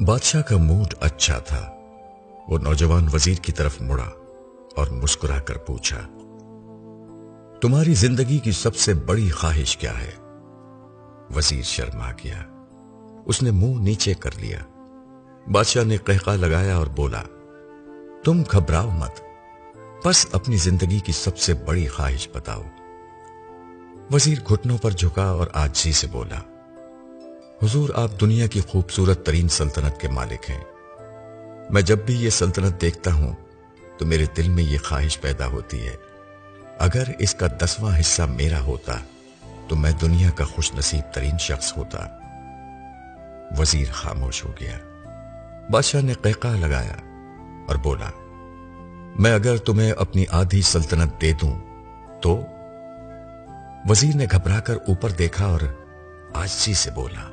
بادشاہ کا موڈ اچھا تھا۔ وہ نوجوان وزیر کی طرف مڑا اور مسکرا کر پوچھا، تمہاری زندگی کی سب سے بڑی خواہش کیا ہے؟ وزیر شرما گیا، اس نے منہ نیچے کر لیا۔ بادشاہ نے قہقہ لگایا اور بولا، تم گھبراؤ مت، بس اپنی زندگی کی سب سے بڑی خواہش بتاؤ۔ وزیر گھٹنوں پر جھکا اور عاجزی سے بولا، حضور آپ دنیا کی خوبصورت ترین سلطنت کے مالک ہیں۔ میں جب بھی یہ سلطنت دیکھتا ہوں تو میرے دل میں یہ خواہش پیدا ہوتی ہے، اگر اس کا 10واں حصہ میرا ہوتا تو میں دنیا کا خوش نصیب ترین شخص ہوتا۔ وزیر خاموش ہو گیا۔ بادشاہ نے قہقہ لگایا اور بولا، میں اگر تمہیں اپنی آدھی سلطنت دے دوں تو؟ وزیر نے گھبرا کر اوپر دیکھا اور عاجزی سے بولا،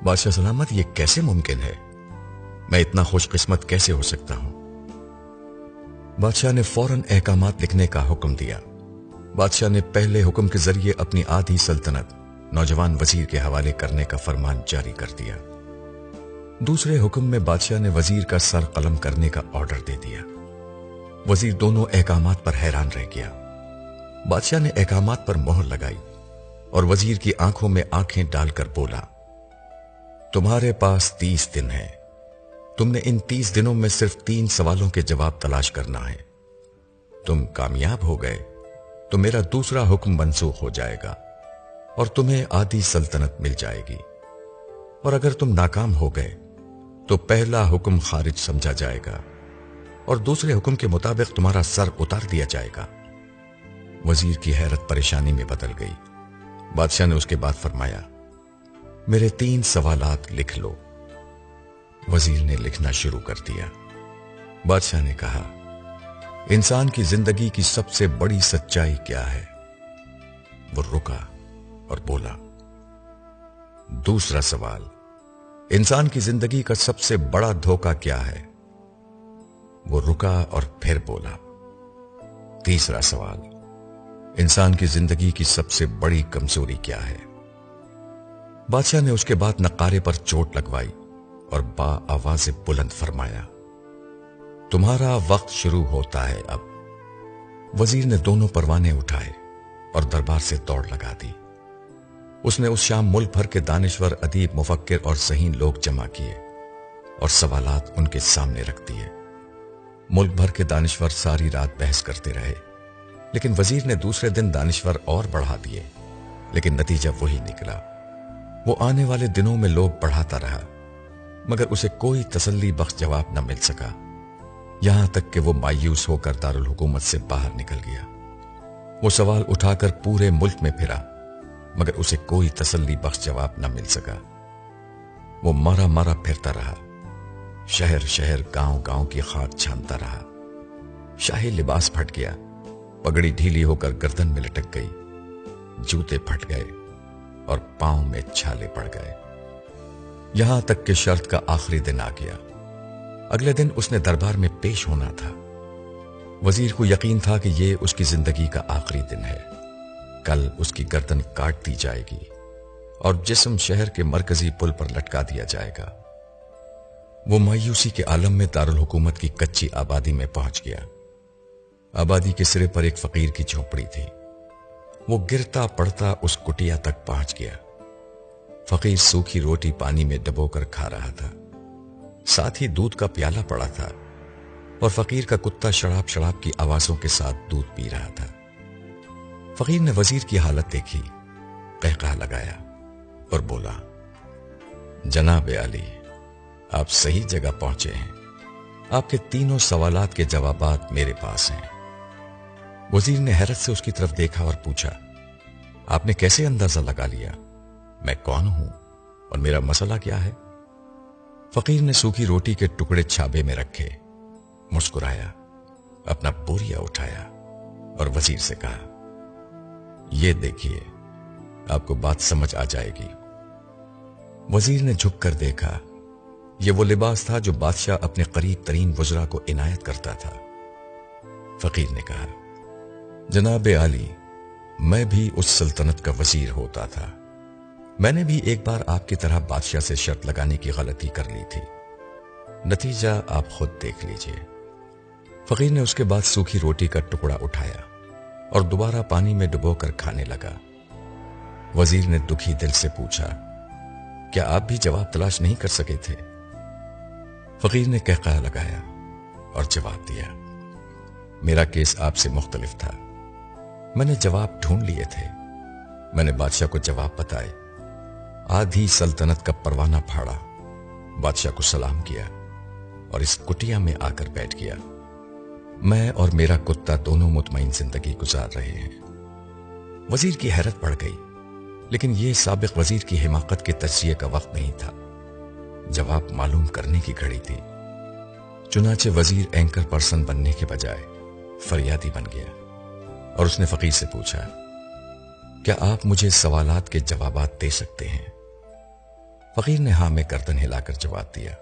بادشاہ سلامت، یہ کیسے ممکن ہے؟ میں اتنا خوش قسمت کیسے ہو سکتا ہوں؟ بادشاہ نے فوراً احکامات لکھنے کا حکم دیا۔ بادشاہ نے پہلے حکم کے ذریعے اپنی آدھی سلطنت نوجوان وزیر کے حوالے کرنے کا فرمان جاری کر دیا۔ دوسرے حکم میں بادشاہ نے وزیر کا سر قلم کرنے کا آرڈر دے دیا۔ وزیر دونوں احکامات پر حیران رہ گیا۔ بادشاہ نے احکامات پر مہر لگائی اور وزیر کی آنکھوں میں آنکھیں ڈال کر بولا، تمہارے پاس 30 دن ہیں۔ تم نے ان 30 دنوں میں صرف 3 سوالوں کے جواب تلاش کرنا ہے۔ تم کامیاب ہو گئے تو میرا دوسرا حکم منسوخ ہو جائے گا اور تمہیں آدھی سلطنت مل جائے گی، اور اگر تم ناکام ہو گئے تو پہلا حکم خارج سمجھا جائے گا اور دوسرے حکم کے مطابق تمہارا سر اتار دیا جائے گا۔ وزیر کی حیرت پریشانی میں بدل گئی۔ بادشاہ نے اس کے بعد فرمایا، میرے 3 سوالات لکھ لو۔ وزیر نے لکھنا شروع کر دیا۔ بادشاہ نے کہا، انسان کی زندگی کی سب سے بڑی سچائی کیا ہے؟ وہ رکا اور بولا، دوسرا سوال، انسان کی زندگی کا سب سے بڑا دھوکہ کیا ہے؟ وہ رکا اور پھر بولا، تیسرا سوال، انسان کی زندگی کی سب سے بڑی کمزوری کیا ہے؟ بادشاہ نے اس کے بعد نقارے پر چوٹ لگوائی اور با آواز بلند فرمایا، تمہارا وقت شروع ہوتا ہے اب۔ وزیر نے دونوں پروانے اٹھائے اور دربار سے دوڑ لگا دی۔ اس نے اس شام ملک بھر کے دانشور، ادیب، مفکر اور ذہین لوگ جمع کیے اور سوالات ان کے سامنے رکھ دیے۔ ملک بھر کے دانشور ساری رات بحث کرتے رہے، لیکن وزیر نے دوسرے دن دانشور اور بڑھا دیے، لیکن نتیجہ وہی نکلا۔ وہ آنے والے دنوں میں لوگ بڑھاتا رہا، مگر اسے کوئی تسلی بخش جواب نہ مل سکا، یہاں تک کہ وہ مایوس ہو کر دارالحکومت سے باہر نکل گیا۔ وہ سوال اٹھا کر پورے ملک میں پھرا، مگر اسے کوئی تسلی بخش جواب نہ مل سکا۔ وہ مارا مارا پھرتا رہا، شہر شہر، گاؤں گاؤں کی خاک چھانتا رہا۔ شاہی لباس پھٹ گیا، پگڑی ڈھیلی ہو کر گردن میں لٹک گئی، جوتے پھٹ گئے اور پاؤں میں چھالے پڑ گئے، یہاں تک کہ شرط کا آخری دن آ گیا۔ اگلے دن اس نے دربار میں پیش ہونا تھا۔ وزیر کو یقین تھا کہ یہ اس کی زندگی کا آخری دن ہے، کل اس کی گردن کاٹ دی جائے گی اور جسم شہر کے مرکزی پل پر لٹکا دیا جائے گا۔ وہ مایوسی کے عالم میں دارالحکومت کی کچی آبادی میں پہنچ گیا۔ آبادی کے سرے پر ایک فقیر کی جھونپڑی تھی۔ وہ گرتا پڑتا اس کٹیا تک پہنچ گیا۔ فقیر سوکھی روٹی پانی میں ڈبو کر کھا رہا تھا، ساتھ ہی دودھ کا پیالہ پڑا تھا، اور فقیر کا کتا شڑاب شڑاب کی آوازوں کے ساتھ دودھ پی رہا تھا۔ فقیر نے وزیر کی حالت دیکھی، قہقہ لگایا اور بولا، جناب عالی، آپ صحیح جگہ پہنچے ہیں، آپ کے 3 سوالات کے جوابات میرے پاس ہیں۔ وزیر نے حیرت سے اس کی طرف دیکھا اور پوچھا، آپ نے کیسے اندازہ لگا لیا میں کون ہوں اور میرا مسئلہ کیا ہے؟ فقیر نے سوکھی روٹی کے ٹکڑے چھابے میں رکھے، مسکرایا، اپنا بوریا اٹھایا اور وزیر سے کہا، یہ دیکھیے، آپ کو بات سمجھ آ جائے گی۔ وزیر نے جھک کر دیکھا، یہ وہ لباس تھا جو بادشاہ اپنے قریب ترین وزراء کو عنایت کرتا تھا۔ فقیر نے کہا، جناب عالی، میں بھی اس سلطنت کا وزیر ہوتا تھا، میں نے بھی ایک بار آپ کی طرح بادشاہ سے شرط لگانے کی غلطی کر لی تھی، نتیجہ آپ خود دیکھ لیجئے۔ فقیر نے اس کے بعد سوکھی روٹی کا ٹکڑا اٹھایا اور دوبارہ پانی میں ڈبو کر کھانے لگا۔ وزیر نے دکھی دل سے پوچھا، کیا آپ بھی جواب تلاش نہیں کر سکے تھے؟ فقیر نے قہقہہ لگایا اور جواب دیا، میرا کیس آپ سے مختلف تھا، میں نے جواب ڈھونڈ لیے تھے۔ میں نے بادشاہ کو جواب بتائے، آدھی سلطنت کا پروانہ پھاڑا، بادشاہ کو سلام کیا اور اس کٹیا میں آ کر بیٹھ گیا۔ میں اور میرا کتا دونوں مطمئن زندگی گزار رہے ہیں۔ وزیر کی حیرت بڑھ گئی، لیکن یہ سابق وزیر کی حماقت کے تجزیے کا وقت نہیں تھا، جواب معلوم کرنے کی گھڑی تھی۔ چنانچہ وزیر اینکر پرسن بننے کے بجائے فریادی بن گیا اور اس نے فقیر سے پوچھا، کیا آپ مجھے سوالات کے جوابات دے سکتے ہیں؟ فقیر نے ہاں میں گردن ہلا کر جواب دیا،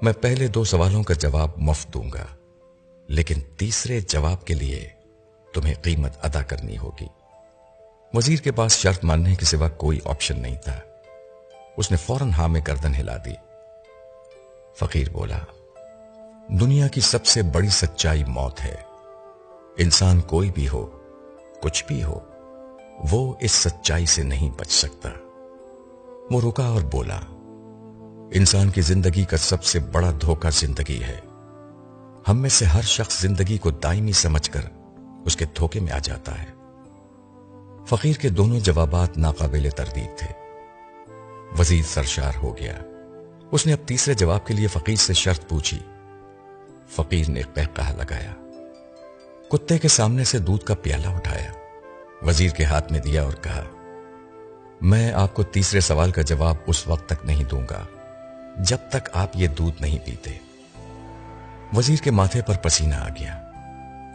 میں پہلے 2 سوالوں کا جواب مفت دوں گا، لیکن تیسرے جواب کے لیے تمہیں قیمت ادا کرنی ہوگی۔ وزیر کے پاس شرط ماننے کے سوا کوئی آپشن نہیں تھا، اس نے فوراً ہاں میں گردن ہلا دی۔ فقیر بولا، دنیا کی سب سے بڑی سچائی موت ہے۔ انسان کوئی بھی ہو، کچھ بھی ہو، وہ اس سچائی سے نہیں بچ سکتا۔ وہ رکا اور بولا، انسان کی زندگی کا سب سے بڑا دھوکہ زندگی ہے۔ ہم میں سے ہر شخص زندگی کو دائمی سمجھ کر اس کے دھوکے میں آ جاتا ہے۔ فقیر کے دونوں جوابات ناقابل تردید تھے۔ وزیر سرشار ہو گیا۔ اس نے اب تیسرے جواب کے لیے فقیر سے شرط پوچھی۔ فقیر نے قہقہہ لگایا، کتے کے سامنے سے دودھ کا پیالہ اٹھایا، وزیر کے ہاتھ میں دیا اور کہا، میں آپ کو تیسرے سوال کا جواب اس وقت تک نہیں دوں گا جب تک آپ یہ دودھ نہیں پیتے۔ وزیر کے ماتھے پر پسینہ آ گیا۔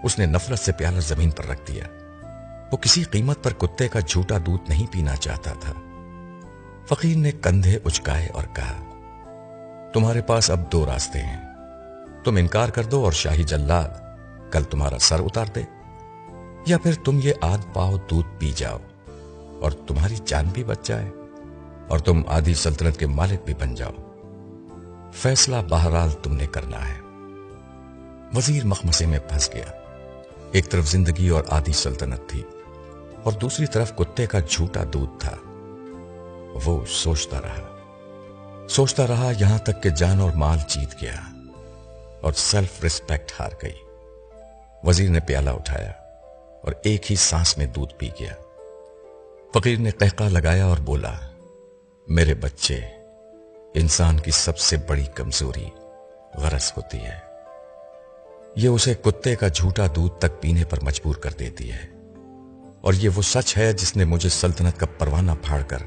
اس نے نفرت سے پیالہ زمین پر رکھ دیا۔ وہ کسی قیمت پر کتے کا جھوٹا دودھ نہیں پینا چاہتا تھا۔ فقیر نے کندھے اچکائے اور کہا، تمہارے پاس اب 2 راستے ہیں، تم انکار کر دو اور شاہی جلاد کل تمہارا سر اتار دے، یا پھر تم یہ آدھ پاؤ دودھ پی جاؤ اور تمہاری جان بھی بچ جائے اور تم آدھی سلطنت کے مالک بھی بن جاؤ۔ فیصلہ بہرحال تم نے کرنا ہے۔ وزیر مخمسے میں پھنس گیا۔ ایک طرف زندگی اور آدھی سلطنت تھی اور دوسری طرف کتے کا جھوٹا دودھ تھا۔ وہ سوچتا رہا یہاں تک کہ جان اور مال جیت گیا اور سیلف ریسپیکٹ ہار گئی۔ وزیر نے پیالہ اٹھایا اور ایک ہی سانس میں دودھ پی گیا۔ فقیر نے قہقہہ لگایا اور بولا، میرے بچے، انسان کی سب سے بڑی کمزوری غرض ہوتی ہے۔ یہ اسے کتے کا جھوٹا دودھ تک پینے پر مجبور کر دیتی ہے، اور یہ وہ سچ ہے جس نے مجھے سلطنت کا پروانہ پھاڑ کر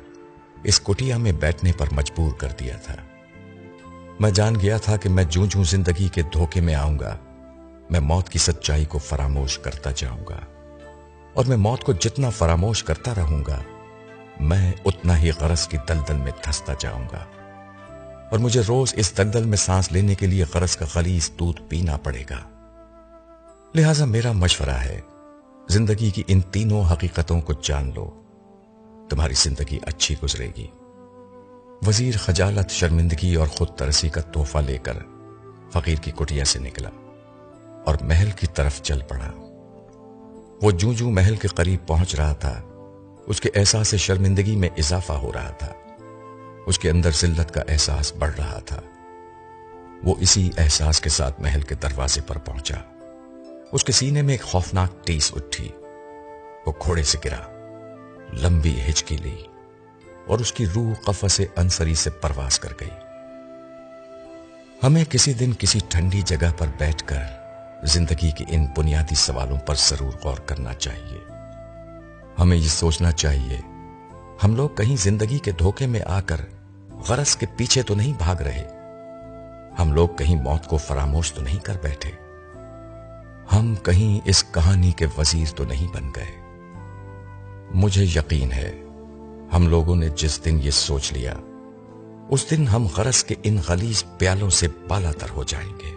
اس کٹیا میں بیٹھنے پر مجبور کر دیا تھا۔ میں جان گیا تھا کہ میں جوں جوں زندگی کے دھوکے میں آؤں گا، میں موت کی سچائی کو فراموش کرتا جاؤں گا، اور میں موت کو جتنا فراموش کرتا رہوں گا، میں اتنا ہی غرض کی دلدل میں دھستا جاؤں گا، اور مجھے روز اس دلدل میں سانس لینے کے لیے غرض کا خلیص دودھ پینا پڑے گا۔ لہذا میرا مشورہ ہے، زندگی کی ان تینوں حقیقتوں کو جان لو، تمہاری زندگی اچھی گزرے گی۔ وزیر خجالت، شرمندگی اور خود ترسی کا تحفہ لے کر فقیر کی کٹیا سے نکلا اور محل کی طرف چل پڑا۔ وہ جوں جوں محل کے قریب پہنچ رہا تھا، اس کے احساس شرمندگی میں اضافہ ہو رہا تھا، اس کے اندر ذلت کا احساس بڑھ رہا تھا۔ وہ اسی احساس کے ساتھ محل کے دروازے پر پہنچا۔ اس کے سینے میں ایک خوفناک ٹیس اٹھی۔ وہ گھوڑے سے گرا، لمبی ہچکی لی اور اس کی روح قفس انصری سے پرواز کر گئی۔ ہمیں کسی دن کسی ٹھنڈی جگہ پر بیٹھ کر زندگی کے ان بنیادی سوالوں پر ضرور غور کرنا چاہیے۔ ہمیں یہ سوچنا چاہیے، ہم لوگ کہیں زندگی کے دھوکے میں آ کر غرض کے پیچھے تو نہیں بھاگ رہے، ہم لوگ کہیں موت کو فراموش تو نہیں کر بیٹھے، ہم کہیں اس کہانی کے وزیر تو نہیں بن گئے۔ مجھے یقین ہے ہم لوگوں نے جس دن یہ سوچ لیا، اس دن ہم غرض کے ان غلیظ پیالوں سے بالا تر ہو جائیں گے۔